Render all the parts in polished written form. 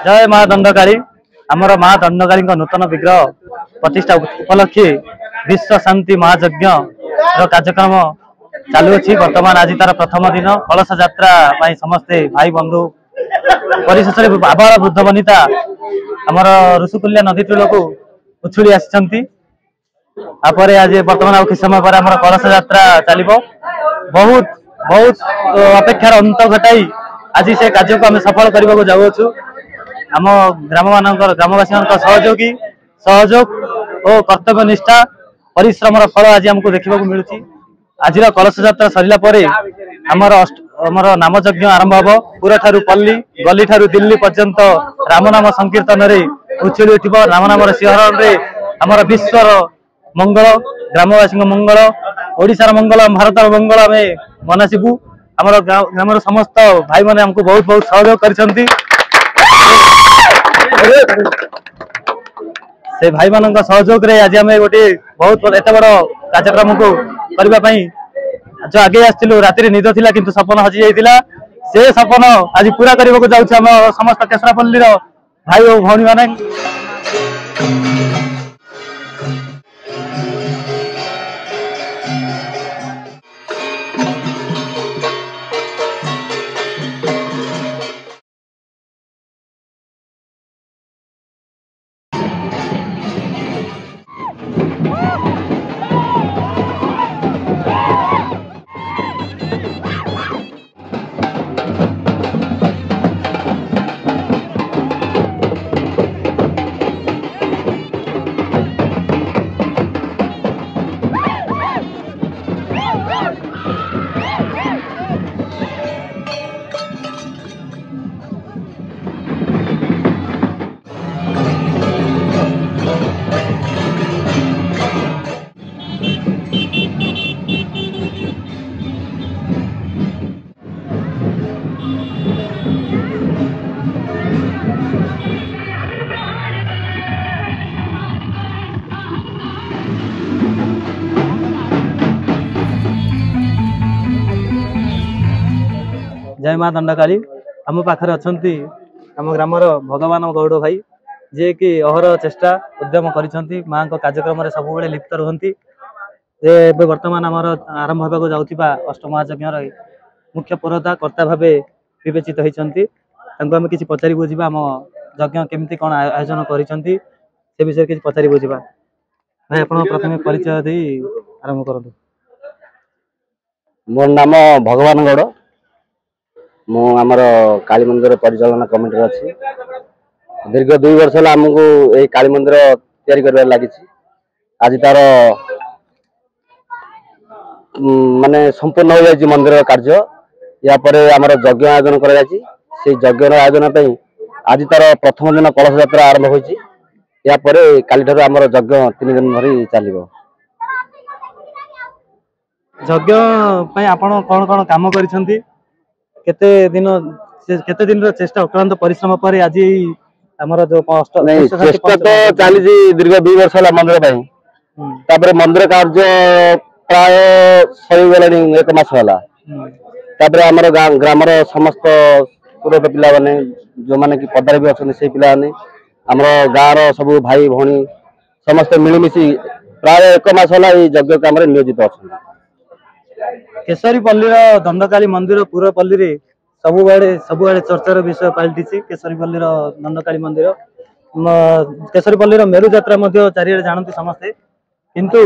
जय माँ दंडकारी आमर माँ दंडकारी नूतन विग्रह प्रतिष्ठा उपलक्षे विश्व शांति महायज्ञ कार्यक्रम चालू अच्छी बर्तमान आज तार प्रथम दिन कलश यात्रा समस्ते भाई बंधु परिशेष आबाल वृद्ध वनिता आमर ऋषिकुल्या नदी तूल को उछुड़ी आसी आज बर्तमान कि समय पर आम कलश यात्रा चलो बहुत बहुत अपेक्षार अंत घटाई आज से कार्य को आम सफल करने को जाऊँ आम ग्रामवासी सहयोगी सहयोग और कर्तव्य निष्ठा परिश्रम फल आज आमको देखा मिलूँ। आज कलश यात्रा सरला आमर आमर नामयज्ञ आरंभ हम पुरा ठारू पल्ली गली ठारू दिल्ली पर्यंत राम नाम संकीर्तन उछली उठ राम नाम शिहरण में आमर विश्वर मंगल ग्रामवासी मंगल ओडिशार मंगल भारतर मंगल आम मनासबू आम ग्राम समस्त भाई मैंने हमको बहुत बहुत सहयोग कर से भाई मान सहयोग रे आज आम गोटे बहुत एत बड़ कार्यक्रम को करने जो आगे आसलु राति निद थिला किंतु सपन हजि जाइतिला से सपन आज पूरा करने को जाऊँ समस्त केसरापल्ली भाई और भौणी माने। जय माँ दंडकारी आम पाखे अच्छा आम ग्रामर भगवान गौड़ भाई जे कि अहर चेष्टा उद्यम कर माँ कार्यक्रम सब लिप्त रुहति बर्तमान आमर आरंभ होगा जाऊँगा अष्टमहायज्ञ मुख्य पुरोधा कर्ता भाव विवेचित होती आम किसी पचारि बुझा आम यज्ञ केमती कौन आयोजन कर विषय किसी पचारि बुझा भाई आप प्रथम परिचय दे आरंभ करूँ। मोर नाम भगवान गौड़ मु आमर काली मंदिर परिचालना कमिटी अच्छी दीर्घ 2 वर्ष आमको यही काली मंदिर तैयारी कर लगी आज तार माने संपूर्ण हो जाए मंदिर कार्य या आमर यज्ञ आयोजन कर यज्ञ आयोजन पे आज तार प्रथम दिन कलश यात्रा आरंभ हो काली ठार आमर यज्ञ 3 दिन धरी चलो। यज्ञ आपण कौन कौन काम कर केते दिन चेष्टा अक्लांत परिश्रम पर आज आमर जो चेष्टा तो चली दीर्घ 2 वर्ष है मंदिर मंदिर कार्य प्राय सरीगला 1 मास है आमर ग्रामर समस्त पुरोहित पिला माने जो माने कि पदारे भी अच्छा से पिला आमर गाँव सब भाई भौणी समस्त मिलमिशी प्राय 1 मास है यज्ञ काम नियोजित अच्छा। केसरीपल्ली दंडकारी मंदिर पूर्वपल्ली सबुआड़े चर्चार विषय पलटि केसरीपल्ली दंडकारी मंदिर केसरीपल्ली मेरु यात्रा चारिड़े जानती समस्ते किंतु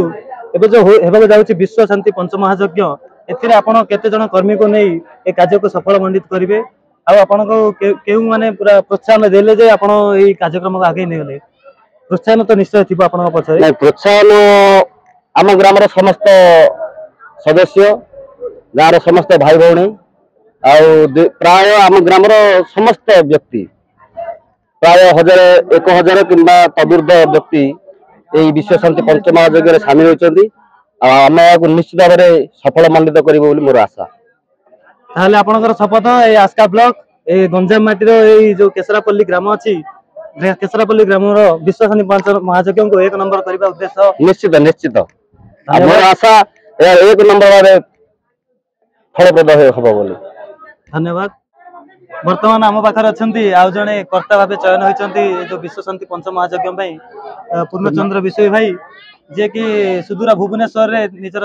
एबे जो हेबाक जाउछि विश्व शांति पंचमहायज्ञ एथिरे आपण केते जन कर्मी को नहीं ए कार्य को सफल मंडित करिवे आ आपण को केउ माने पूरा प्रोत्साहन देले जे आपण ए कार्यक्रम को आगे नेले प्रोत्साहन तो निश्चय थिबो आपण पछरे नहीं प्रोत्साहन आम ग्रामर समस्त सदस्य गाँव समस्त भाई भौणी प्राय आम ग्रामर समस्त व्यक्ति प्राय 1000 कि तदूर्ध व्यक्ति यही विश्व शांति पंचमहायज्ञ सामिल होती आम निश्चित भाव में सफल मंडित कर मोर आशा। ताहले आपनकर शपथ ए आस्का ब्लॉक ए गंजाम माटी जो केसरापल्ली ग्राम अच्छी केसरापल्ली ग्राम विश्व शांति पंचमहायज्ञ को 1 नंबर करने उद्देश्य निश्चित निश्चित मोर आशा 1 नंबर फलप्रद हम बोली। धन्यवाद। बर्तमान आम पाखे अच्छा आउ जड़े कर्ता भाव चयन होती जो विश्व शांति पंच महायज्ञ पूर्णचंद्र विषय भाई जे कि सुदूर भुवनेश्वर रे निजर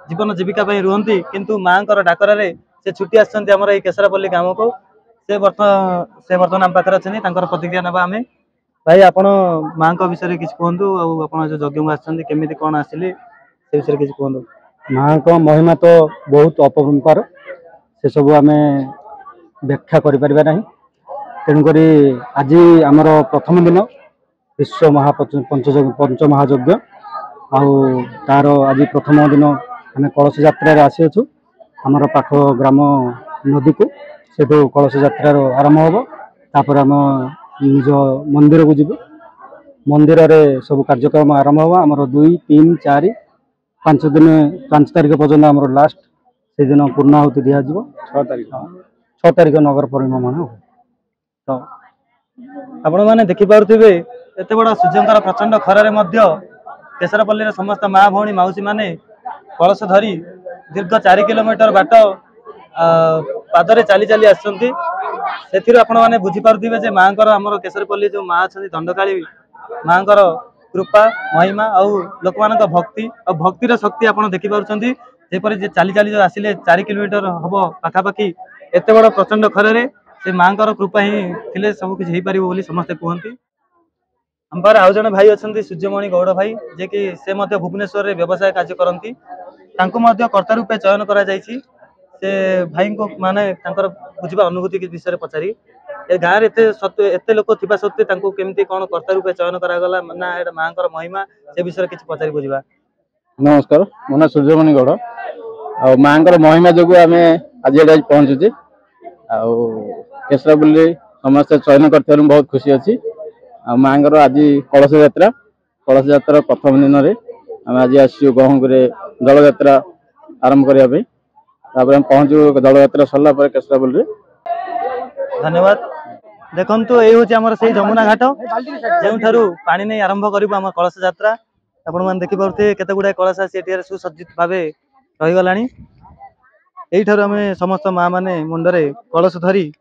जीवन जीविका रुहति किंतु माँ डाकर से छुट्टी आमर ये केशरापल्ली ग्राम को से बर्तमान आम पाखे अच्छे प्रतिक्रिया ना आम भाई आपण माँ विषय किसी कहतु आप जो यज्ञ आसमी कौन आसिले से विषय किसी कहतु। माँ को महिमा तो बहुत अपरंपार से सब आम व्याख्या करें तेणुक आज आमर प्रथम दिन विश्व पंच महायज्ञ तार आज प्रथम दिन आम कलश यात्रा आसीचु आमर पाख ग्राम नदी को से कलश यात्रा आरंभ हम तापर आम निज मंदिर को जीव मंदिर रे सब कार्यक्रम आरंभ हम आमर 2, 3, 4, 5 दिन 5 तारिख पर्यटन आम लास्ट से दिन पूर्णाहुति दिज्व 6 तारिख नगर परिभ्रमण हो तो आपण मैंने देखिपे एत बड़ा सूर्यंकर प्रचंड खरारे केशरपल्ली समस्त माँ भौणी मौसी मैंने कलश धरी दीर्घ 4 किलोमीटर बाट पादरे चली चली आसने बुझीपे माँ आमर केशरपल्ली जो माँ अच्छा दंडकाली माँ कृपा महिमा और लोक मान भक्ति और भक्तिर शक्ति आप देखिपुर चली चली जो आसिले 4 किलोमीटर हम पाखापाखि एत बड़ प्रचंड खरारे से माँ कृपा ही थिले सब किसी हो पार समस्ते कहते। आम पारे आउ जड़े भाई अच्छा सूर्यमणि गौड़ भाई जे कि से भुवनेश्वर में व्यवसाय कार्य करती कर्ता रूपे चयन कर भाई को माने बुझा अनुभूति विषय पचारि ए गाँव एत लोक थी सत्वे केमती कौन कर्ता रूपे चयन करागला ना माँ महिमा से विषय किसी पचारि बुझा। नमस्कार मो ना सूर्यमणि गौड़ आ माँ महिमा जो आम आज पहुँचुचे केशरापल्ली समस्त चयन कर बहुत खुशी अच्छी माँ आज कलश यात्रा प्रथम दिन में आम आज आसू गहंगुरे दल यात्रा आरंभ करने पहुँचू दल यात्रा सरला केशरापल्ली। धन्यवाद। देखो ये हूँ से जमुना घाट जो पानी नहीं आरंभ करूँ कलश यात्रा आपण मैंने देखिपे केते गुड़ाए कलश आसी सुसज्जित भाव रहीगला यहीठार आम समस्त माँ मैंने मुंडरे कलश धरी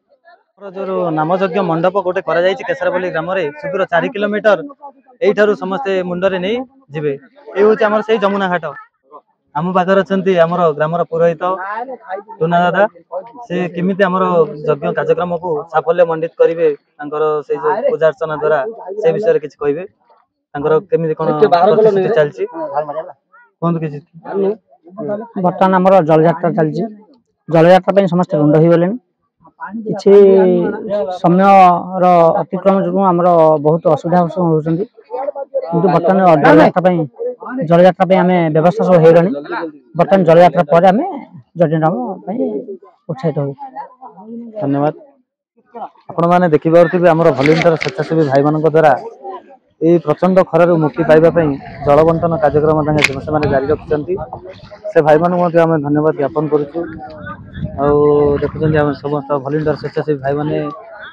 जो नामयज्ञ मंडप गोटे केशरपल्ली ग्राम सुदूर 4 किलोमीटर यहीठार समस्ते मुंडरे नहीं जीवे ये हूँ आम से जमुना घाट आम पाखे अच्छा आमर ग्राम पुरोहित टुना दादा से केमिति आमर यज्ञ कार्यक्रम को साफल्य मंडित करेंगे से जो पूजा अर्चना द्वारा से विषय किसी कहे केमिति कौन चलती कहतु किसी। बर्तमान आम जल यात्रा चलती जल यात्रा समस्त रुंड हो गले कि समय अतिक्रम जो आम बहुत असुविधा होती किंतु बर्तमान जल यात्रा आम व्यवस्था सब हो गलानी बर्तमान जल यात्रा पर आम जजनाम उत्साहित हो। धन्यवाद। आपण मैंने देखिपे आम भलेंटार स्वेच्छासेवी भाई मान द्वारा ये प्रचंड खरार मुक्ति पाइबापी जल बंटन कार्यक्रम से जारी रखिंट से भाई मान धन्यवाद ज्ञापन करुचु देखुं आम समस्त भलेंटार स्वेच्छासेवी भाई मैंने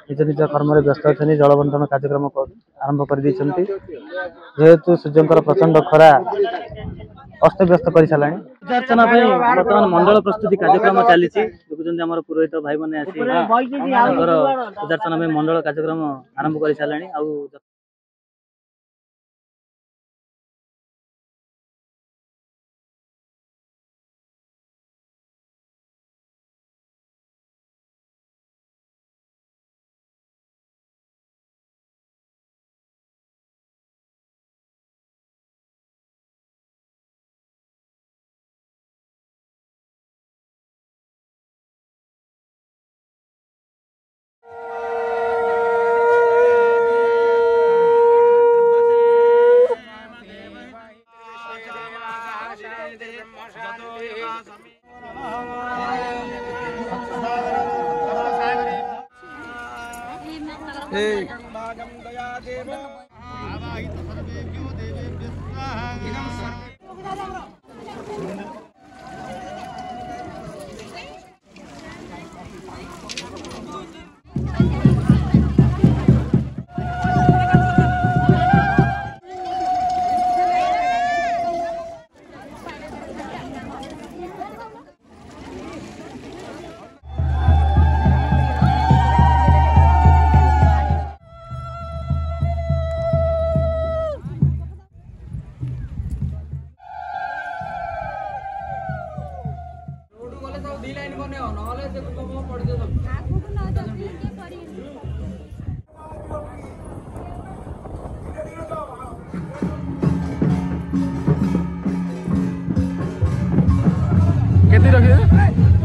निज निज कर्म व्यस्त अच्छा जल बंटन कार्यक्रम आरंभ कर जेहेतु सूर्यंकर प्रचंड खरा अस्तव्यस्त कर सारा पूजा अर्चना बर्तमान मंडल प्रस्तुति कार्यक्रम चली देखुं पुरोहित भाई मैंने आसी पूजा अर्चना मंडल कार्यक्रम आरंभ कर सारा। କେତେ ରଖିବେ?